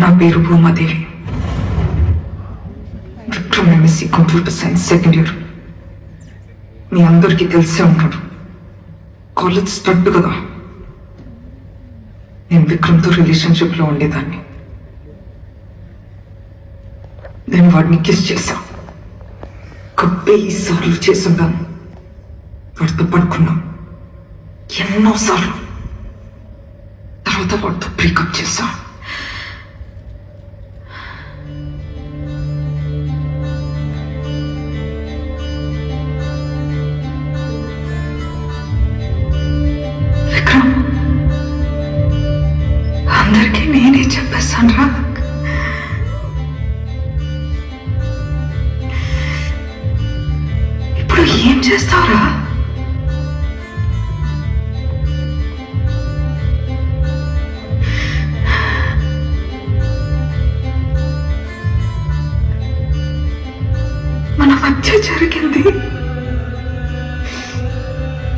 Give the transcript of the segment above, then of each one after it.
నా పేరు Bhumadevi. Vikram MSc computer science second year. మీ అందరికీ తెలిసే ఉన్నాడు, కాలేజ్ స్టడ్ కదా. నేను విక్రమ్తో రిలేషన్షిప్లో ఉండేదాన్ని. నేను వాడిని కిస్ చేశా. 1000 సార్లు చేసుంటాను. వాడితో పడుకున్నాం ఎన్నోసార్లు. తర్వాత వాడితో బ్రేకప్ చేశా. విక్రమ్, అందరికీ నేనే చెప్పేశాను రా. ఇప్పుడు ఏం చేస్తావురా? మన మధ్య జరిగింది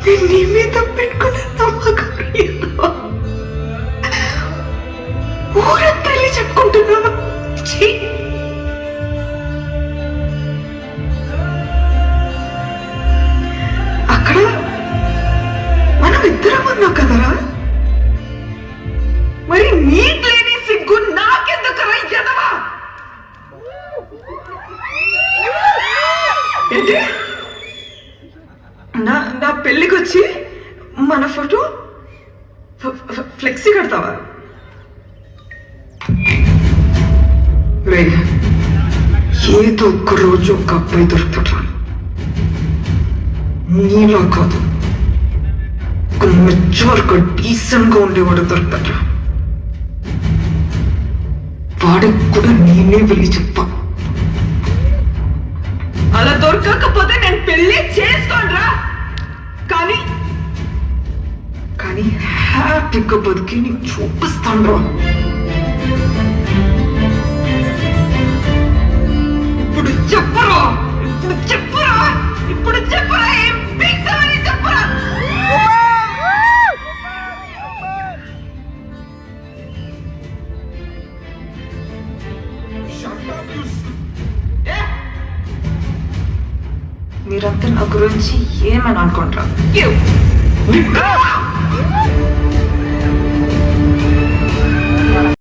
నేను నీ మీద పెట్టుకున్న నమ్మకం ఏదో ఊరంతా వెళ్ళి చెప్పుకుంటున్నావా? అక్కడ మనం ఇద్దరం ఉన్నాం కదరా. మరి నీకు లేని సిగ్గు నాకెందుకరా ఎదవా? ఏంటి నా పెళ్ళికి వచ్చి మన ఫోటో ఫ్లెక్సీ కడతావా? ఏదో ఒక్క రోజు ఒక అబ్బాయి దొరుకుతాడు, నీలా కాదు, ఒక మెచ్యూర్గా డీసెంట్ గా ఉండేవాడు దొరుకుతాడు. వాడికి కూడా నేనే వెళ్ళి చెప్పా. అలా దొరకకపోతే నేను పెళ్లి చేసుకోనరా. కానీ హ్యాపీగా బతికి నీకు చూపిస్తాను రా. ఇప్పుడు చెప్పురా, ఇప్పుడు చెప్పురా ఏం పీక్తావని చెప్పురా. మీరంతా నా గురించి ఏమని అనుకుంటారా?